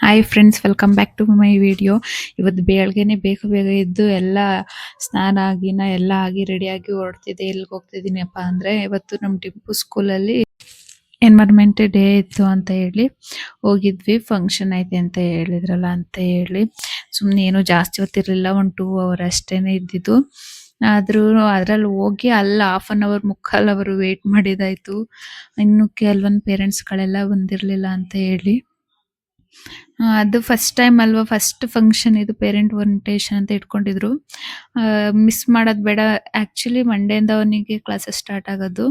Hi friends, welcome back to my video. ಇವತ್ತು ಬೆಳಗ್ಗೆನೆ ಬೇಗ ಬೇಗ ಎದ್ದು ಎಲ್ಲ ಸ್ನಾನ ಆಗಿನ ಎಲ್ಲ ಆಗಿ ರೆಡಿಯಾಗಿ ಹೊರಡ್ತಿದ್ದೆ. ಎಲ್ಲಿಗೆ ಹೋಗ್ತಿದ್ದೀನಪ್ಪ ಅಂದರೆ, ಇವತ್ತು ನಮ್ಮ ಟಿಪ್ಪು ಸ್ಕೂಲಲ್ಲಿ ಎನ್ವೈರ್ಮೆಂಟ್ ಡೇ ಇತ್ತು ಅಂತ ಹೇಳಿ ಹೋಗಿದ್ವಿ. ಫಂಕ್ಷನ್ ಐತೆ ಅಂತ ಹೇಳಿದ್ರಲ್ಲ ಅಂತ ಹೇಳಿ ಸುಮ್ಮನೆ ಏನೂ ಜಾಸ್ತಿ ಹೊತ್ತಿರಲಿಲ್ಲ, 1-2 ಅವರ್ ಅಷ್ಟೇನೆ ಇದ್ದಿದ್ದು. ಆದ್ರೂ ಅದ್ರಲ್ಲಿ ಹೋಗಿ ಅಲ್ಲಿ ½ ಮುಕ್ಕಾಲ್ ಅವರು ವೇಟ್ ಮಾಡಿದಾಯ್ತು. ಇನ್ನು ಕೆಲವೊಂದು ಪೇರೆಂಟ್ಸ್ಗಳೆಲ್ಲ ಬಂದಿರಲಿಲ್ಲ ಅಂತ ಹೇಳಿ. ಅದು ಫಸ್ಟ್ ಟೈಮ್ ಅಲ್ವಾ, ಫಸ್ಟ್ ಫಂಕ್ಷನ್ ಇದು, ಪೇರೆಂಟ್ ಓರಿಯಂಟೇಷನ್ ಅಂತ ಇಟ್ಕೊಂಡಿದ್ರು. ಮಿಸ್ ಮಾಡೋದು ಬೇಡ, ಆ್ಯಕ್ಚುಲಿ ಮಂಡೆಯಿಂದ ಅವನಿಗೆ ಕ್ಲಾಸಸ್ ಸ್ಟಾರ್ಟ್ ಆಗೋದು,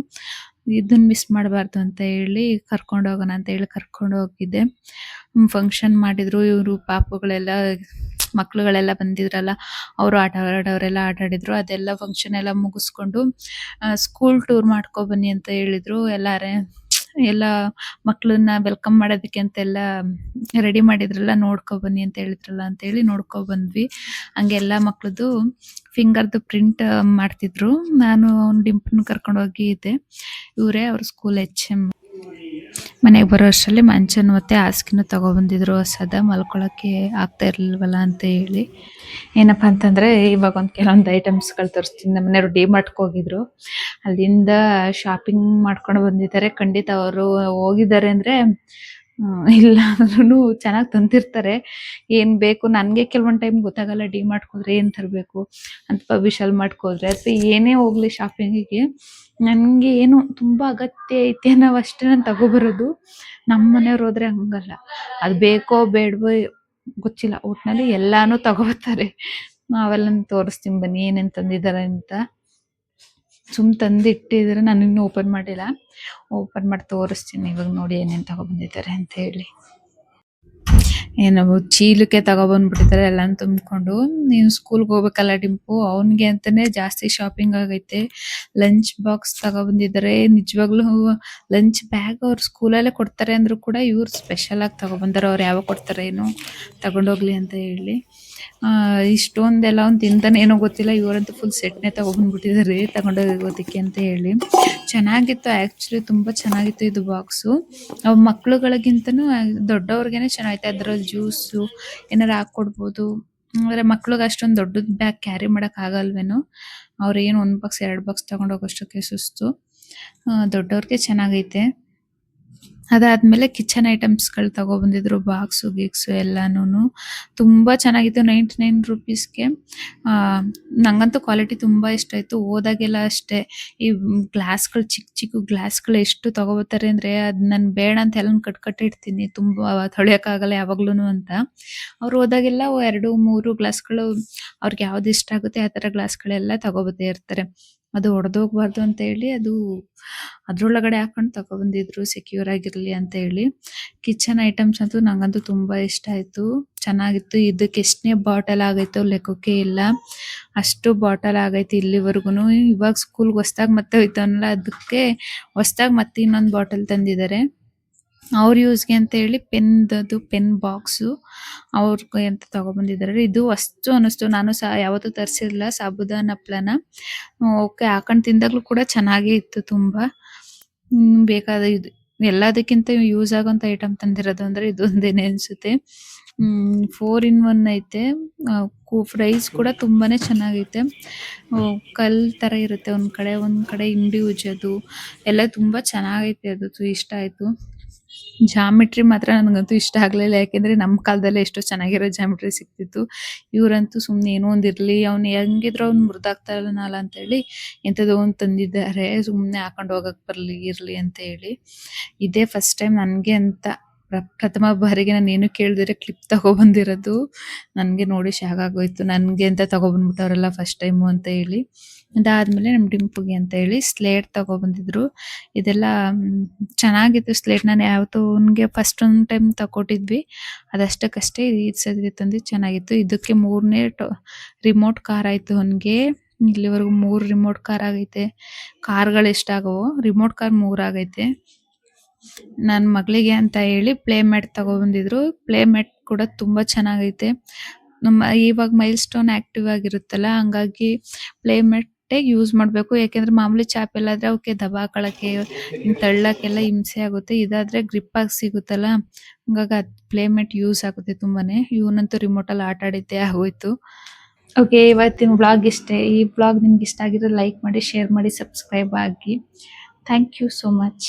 ಇದನ್ನ ಮಿಸ್ ಮಾಡಬಾರ್ದು ಅಂತ ಹೇಳಿ ಕರ್ಕೊಂಡು ಹೋಗೋಣ ಅಂತ ಹೇಳಿ ಕರ್ಕೊಂಡು ಹೋಗಿದ್ದೆ. ಫಂಕ್ಷನ್ ಮಾಡಿದ್ರು. ಇವರು ಪಾಪುಗಳೆಲ್ಲ, ಮಕ್ಳುಗಳೆಲ್ಲ ಬಂದಿದ್ರಲ್ಲ, ಅವರು ಆಟ ಆಡೋರೆಲ್ಲ ಆಟ ಆಡಿದ್ರು. ಅದೆಲ್ಲ ಫಂಕ್ಷನ್ ಎಲ್ಲ ಮುಗಿಸ್ಕೊಂಡು ಸ್ಕೂಲ್ ಟೂರ್ ಮಾಡ್ಕೊ ಬನ್ನಿ ಅಂತ ಹೇಳಿದ್ರು. ಎಲ್ಲ ಮಕ್ಕಳನ್ನ ವೆಲ್ಕಮ್ ಮಾಡೋದಕ್ಕೆ ಅಂತೆಲ್ಲ ರೆಡಿ ಮಾಡಿದ್ರಲ್ಲ, ನೋಡ್ಕೊ ಬನ್ನಿ ಅಂತ ಹೇಳಿದ್ರಲ್ಲ ಅಂತ ಹೇಳಿ ನೋಡ್ಕೊ ಬಂದ್ವಿ. ಹಂಗೆಲ್ಲ ಮಕ್ಳದ್ದು ಫಿಂಗರ್ದು ಪ್ರಿಂಟ್ ಮಾಡ್ತಿದ್ರು. ನಾನು ಅವ್ನ ಡಿಂಪಲ್ನ ಕರ್ಕೊಂಡು ಹೋಗಿದ್ದೆ. ಇವರೇ ಅವ್ರ ಸ್ಕೂಲ್ HM. ಮನೆಗೆ ಬರೋ ಅಷ್ಟರಲ್ಲಿ ಮಂಚನ ಮತ್ತೆ ಹಾಸಿಗೆನೂ ತಗೊಬಂದಿದ್ರು. ಹೊಸದ ಮಲ್ಕೊಳಕ್ಕೆ ಆಗ್ತಾ ಇರ್ಲಿಲ್ವಲ್ಲ ಅಂತ ಹೇಳಿ. ಏನಪ್ಪ ಅಂತಂದ್ರೆ, ಇವಾಗ ಕೆಲವೊಂದು ಐಟಮ್ಸ್ಗಳು ತರಿಸ್ತೀನಿ. ನಮ್ಮ ಮನೆಯವರು ಡಿ-ಮಾರ್ಟ್ಗೆ ಹೋಗಿದ್ರು, ಅಲ್ಲಿಂದ ಶಾಪಿಂಗ್ ಮಾಡ್ಕೊಂಡು ಬಂದಿದ್ದಾರೆ. ಖಂಡಿತ ಅವರು ಹೋಗಿದ್ದಾರೆ ಅಂದ್ರೆ ಇಲ್ಲ ಅಂದ್ರೂ ಚೆನ್ನಾಗಿ ತಂದಿರ್ತಾರೆ. ಏನ್ ಬೇಕು ನನಗೆ ಕೆಲವೊಂದು ಟೈಮ್ ಗೊತ್ತಾಗಲ್ಲ, ಡಿ-ಮಾರ್ಟ್ಗೆ ಹೋದ್ರೆ ಏನ್ ತರಬೇಕು ಅಂತ. ವಿಶಾಲ್ ಮಾರ್ಟ್ಗೆ ಹೋದ್ರೆ ಅಥವಾ ಏನೇ ಹೋಗ್ಲಿ ಶಾಪಿಂಗಿಗೆ, ನನಗೆ ಏನು ತುಂಬಾ ಅಗತ್ಯ ಐತೆ ನಾವು ಅಷ್ಟೇ ನಾನು ತಗೊಬರೋದು. ನಮ್ಮ ಮನೆಯವ್ರು ಹೋದ್ರೆ ಹಂಗಲ್ಲ, ಅದು ಬೇಕೋ ಬೇಡವೋ ಗೊತ್ತಿಲ್ಲ, ಒಟ್ನಲ್ಲಿ ಎಲ್ಲಾನು ತಗೋತಾರೆ. ಅವೆಲ್ಲ ತೋರಿಸ್ತೀನಿ ಬನ್ನಿ ಏನೇನ್ ತಂದಿದ್ದಾರೆ ಅಂತ. ತಂದು ಇಟ್ಟಿದ್ರೆ, ನಾನು ಇನ್ನೂ ಓಪನ್ ಮಾಡಿಲ್ಲ. ಓಪನ್ ಮಾಡಿ ತೋರಿಸ್ತೀನಿ ಇವಾಗ. ನೋಡಿ ಏನೇನು ತಗೊಬಂದಿದ್ದಾರೆ ಅಂತ ಹೇಳಿ. ಏನೋ ಚೀಲಕ್ಕೆ ತಗೊಬಂದ್ಬಿಟ್ಟಿದ್ದಾರೆ ಎಲ್ಲಾನು ತುಂಬಿಕೊಂಡು. ನೀನು ಸ್ಕೂಲ್ಗೆ ಹೋಗ್ಬೇಕಲ್ಲ ಡಿಂಪು, ಅವನಿಗೆ ಅಂತಾನೆ ಜಾಸ್ತಿ ಶಾಪಿಂಗ್ ಆಗೈತೆ. ಲಂಚ್ ಬಾಕ್ಸ್ ತಗೊಬಂದಿದ್ದಾರೆ. ನಿಜವಾಗ್ಲೂ ಲಂಚ್ ಬ್ಯಾಗ್ ಅವ್ರು ಸ್ಕೂಲಲ್ಲೇ ಕೊಡ್ತಾರೆ ಅಂದ್ರೂ ಕೂಡ ಇವ್ರು ಸ್ಪೆಷಲ್ ಆಗಿ ತಗೊಬಂದಾರೆ. ಅವ್ರು ಯಾವಾಗ ಕೊಡ್ತಾರೆ ಏನೋ, ತಗೊಂಡೋಗ್ಲಿ ಅಂತ ಹೇಳಿ. ಇಷ್ಟೊಂದೆಲ್ಲ ಒಂದು ತಿಂತಾನೆ ಏನೋ ಗೊತ್ತಿಲ್ಲ, ಇವರಂತೂ ಫುಲ್ ಸೆಟ್ನೇ ತಗೊಬಂದ್ಬಿಟ್ಟಿದ್ದಾರೆ ತಗೊಂಡೋಗೋದಕ್ಕೆ ಅಂತ ಹೇಳಿ. ಚೆನ್ನಾಗಿತ್ತು, ಆ್ಯಕ್ಚುಲಿ ತುಂಬ ಚೆನ್ನಾಗಿತ್ತು ಇದು ಬಾಕ್ಸು. ಅವು ಮಕ್ಳುಗಳಿಗಿಂತನೂ ದೊಡ್ಡವ್ರಿಗೇನೆ ಚೆನ್ನಾಗೈತೆ. ಅದ್ರಲ್ಲಿ ಜ್ಯೂಸು ಏನಾರು ಹಾಕ್ಕೊಡ್ಬೋದು. ಅಂದರೆ ಮಕ್ಳಿಗೆ ಅಷ್ಟೊಂದು ದೊಡ್ಡದು ಬ್ಯಾಗ್ ಕ್ಯಾರಿ ಮಾಡೋಕೆ ಆಗಲ್ವೇನೋ. ಅವ್ರೇನು 1 ಬಾಕ್ಸ್ 2 ಬಾಕ್ಸ್ ತಗೊಂಡೋಗೋಷ್ಟಕ್ಕೆ ಸುಸ್ತು. ದೊಡ್ಡವ್ರಿಗೆ ಚೆನ್ನಾಗೈತೆ. ಅದಾದ್ಮೇಲೆ ಕಿಚನ್ ಐಟಮ್ಸ್ಗಳು ತಗೊಬಂದಿದ್ರು, ಬಾಕ್ಸು ಗೀಕ್ಸು ಎಲ್ಲಾನು ತುಂಬ ಚೆನ್ನಾಗಿತ್ತು. 99 ರೂಪೀಸ್ಗೆ. ನಂಗಂತೂ ಕ್ವಾಲಿಟಿ ತುಂಬ ಇಷ್ಟ ಆಯಿತು. ಹೋದಾಗೆಲ್ಲ ಅಷ್ಟೇ, ಈ ಗ್ಲಾಸ್ಗಳು, ಚಿಕ್ಕ ಚಿಕ್ಕ ಗ್ಲಾಸ್ಗಳು ಎಷ್ಟು ತಗೊಬರ್ತಾರೆ ಅಂದರೆ, ಅದು ನಾನು ಬೇಡ ಅಂತ ಎಲ್ಲ ಕಟ್ಟಿಡ್ತೀನಿ, ತುಂಬ ತೊಳೆಯೋಕ್ಕಾಗಲ್ಲ ಯಾವಾಗ್ಲೂ ಅಂತ. ಅವ್ರು ಹೋದಾಗೆಲ್ಲ 2-3 ಗ್ಲಾಸ್ಗಳು ಅವ್ರಿಗೆ ಯಾವ್ದು ಇಷ್ಟ ಆಗುತ್ತೆ ಆ ಥರ ಗ್ಲಾಸ್ಗಳೆಲ್ಲ ತಗೊಬರ್ತಾ ಇರ್ತಾರೆ. ಅದು ಒಡೆದೋಗ್ಬಾರ್ದು ಅಂತ ಹೇಳಿ ಅದು ಅದ್ರೊಳಗಡೆ ಹಾಕೊಂಡು ತಗೊಬಂದಿದ್ರು, ಸೆಕ್ಯೂರ್ ಆಗಿರಲಿ ಅಂತ ಹೇಳಿ. ಕಿಚನ್ ಐಟಮ್ಸ್ ಅಂತೂ ನಂಗಂತೂ ತುಂಬ ಇಷ್ಟ ಆಯಿತು, ಚೆನ್ನಾಗಿತ್ತು. ಇದಕ್ಕೆ ಎಷ್ಟನೇ ಬಾಟಲ್ ಆಗೈತೋ ಲೆಕ್ಕಕ್ಕೆ ಇಲ್ಲ, ಅಷ್ಟು ಬಾಟಲ್ ಆಗೈತೆ ಇಲ್ಲಿವರೆಗೂ. ಇವಾಗ ಸ್ಕೂಲ್ಗೆ ಹೊಸ್ದಾಗಿ ಮತ್ತೆ ಹೋಯ್ತಾನಲ್ಲ, ಅದಕ್ಕೆ ಹೊಸ್ದಾಗಿ ಮತ್ತೆ ಇನ್ನೊಂದು ಬಾಟಲ್ ತಂದಿದ್ದಾರೆ ಅವ್ರ ಯೂಸ್ಗೆ ಅಂತ ಹೇಳಿ. ಪೆನ್ ಬಾಕ್ಸು ಅವ್ರಿಗೆ ಅಂತ ತಗೊಬಂದಿದ್ದಾರೆ. ಇದು ಅಷ್ಟು ಅನ್ನಿಸ್ತು. ನಾನು ಯಾವತ್ತೂ ತರಿಸಿರಲಿಲ್ಲ ಸಾಬುದಾನ ಹಪ್ಳನ. ಓಕೆ, ಹಾಕೊಂಡು ತಿಂದಾಗಲೂ ಕೂಡ ಚೆನ್ನಾಗೇ ಇತ್ತು ತುಂಬ. ಬೇಕಾದ ಇದು ಎಲ್ಲದಕ್ಕಿಂತ ಯೂಸ್ ಆಗೋಂಥ ಐಟಮ್ ತಂದಿರೋದು ಅಂದರೆ ಇದೊಂದೇನೆ ಅನಿಸುತ್ತೆ. 4 in 1 ಐತೆ. ಪ್ರೈಸ್ ಕೂಡ ತುಂಬಾನೇ ಚೆನ್ನಾಗೈತೆ. ಕಲ್ ಥರ ಇರುತ್ತೆ ಒಂದು ಕಡೆ ಹಿಂಡಿ ಉಜ್ಜೋದು ಎಲ್ಲ ತುಂಬ ಚೆನ್ನಾಗೈತೆ. ಅದು ಇಷ್ಟ ಆಯಿತು. ಜಾಮಿಟ್ರಿ ಮಾತ್ರ ನನಗಂತೂ ಇಷ್ಟ ಆಗಲಿಲ್ಲ, ಯಾಕೆಂದರೆ ನಮ್ಮ ಕಾಲದಲ್ಲೇ ಎಷ್ಟೋ ಚೆನ್ನಾಗಿರೋ ಜಾಮಿಟ್ರಿ ಸಿಗ್ತಿತ್ತು. ಇವರಂತೂ ಸುಮ್ಮನೆ ಏನೋ ಒಂದು ಇರಲಿ, ಅವ್ನು ಹೆಂಗಿದ್ರು ಅವ್ನು ಮುರಿದಾಗ್ತಾರಲ್ಲ ಅಂತೇಳಿ ಎಂಥದೋ ಒಂದು ತಂದಿದ್ದಾರೆ, ಸುಮ್ಮನೆ ಹಾಕೊಂಡು ಹೋಗಕ್ಕೆ ಇರಲಿ ಅಂತ ಹೇಳಿ. ಇದೇ ಫಸ್ಟ್ ಟೈಮ್ ನನಗೆ ಅಂತ ಪ್ರಥಮ ಬಾರಿಗೆ ನಾನು ಏನು ಕೇಳಿದ್ರೆ ಕ್ಲಿಪ್ ತಗೊಬಂದಿರೋದು. ನನಗೆ ನೋಡಿ ಶಾಕ್ ಆಗೋಯ್ತು, ನನಗೆ ಅಂತ ತಗೊಬಂದ್ಬಿಟ್ಟವರೆಲ್ಲ ಫಸ್ಟ್ ಟೈಮು ಅಂತ ಹೇಳಿ. ಅದಾದಮೇಲೆ ನಮ್ಮ ಡಿಂಪುಗೆ ಅಂತ ಹೇಳಿ ಸ್ಲೇಟ್ ತಗೊಬಂದಿದ್ರು. ಇದೆಲ್ಲ ಚೆನ್ನಾಗಿತ್ತು ಸ್ಲೇಟ್. ನಾನು ಯಾವತ್ತೂ ಅವನಿಗೆ ಫಸ್ಟ್ ಒಂದು ಟೈಮ್ ತಗೊಟ್ಟಿದ್ವಿ, ಅದಷ್ಟಕ್ಕಷ್ಟೇ. ಈ ಸತಿ ತಂದು ಚೆನ್ನಾಗಿತ್ತು. ಇದಕ್ಕೆ 3ನೇ ರಿಮೋಟ್ ಕಾರ್ ಆಯಿತು ಅವನಿಗೆ. ಇಲ್ಲಿವರೆಗೂ 3 ರಿಮೋಟ್ ಕಾರ್ ಆಗೈತೆ. ಕಾರ್ಗಳು ಎಷ್ಟಾಗವೋ, ರಿಮೋಟ್ ಕಾರ್ 3 ಆಗೈತೆ. ನನ್ನ ಮಗಳಿಗೆ ಅಂತ ಹೇಳಿ ಪ್ಲೇ ಮ್ಯಾಟ್ ತಗೊಬಂದಿದ್ರು. ಪ್ಲೇ ಮ್ಯಾಟ್ ಕೂಡ ತುಂಬ ಚೆನ್ನಾಗೈತೆ. ಇವಾಗ ಮೈಲ್ ಸ್ಟೋನ್ ಆಕ್ಟಿವ್ ಆಗಿರುತ್ತಲ್ಲ, ಹಂಗಾಗಿ ಪ್ಲೇ ಮ್ಯಾಟ್ ಕರೆಕ್ಟಾಗಿ ಯೂಸ್ ಮಾಡಬೇಕು. ಯಾಕೆಂದ್ರೆ ಮಾಮೂಲಿ ಚಾಪೆಲ್ ಆದ್ರೆ ಅವಕ್ಕೆ ದಬಾಕೊಳ್ಳಕ್ಕೆ ತಳ್ಳಕ್ಕೆಲ್ಲ ಹಿಂಸೆ ಆಗುತ್ತೆ. ಇದಾದ್ರೆ ಗ್ರಿಪ್ ಆಗಿ ಸಿಗುತ್ತಲ್ಲ, ಹಂಗಾಗಿ ಅದು ಪ್ಲೇಮೇಟ್ ಯೂಸ್ ಆಗುತ್ತೆ ತುಂಬಾನೇ. ಇವನಂತೂ ರಿಮೋಟ್ ಅಲ್ಲಿ ಆಟ ಆಡಿದ್ದೇ ಆಗೋಯ್ತು. ಓಕೆ, ಇವತ್ತಿನ ವ್ಲಾಗ್ ಇಷ್ಟೇ. ಈ ವ್ಲಾಗ್ ನಿಮ್ಗೆ ಇಷ್ಟ ಆಗಿದ್ರೆ ಲೈಕ್ ಮಾಡಿ, ಶೇರ್ ಮಾಡಿ, ಸಬ್ಸ್ಕ್ರೈಬ್ ಆಗಿ. Thank you so much.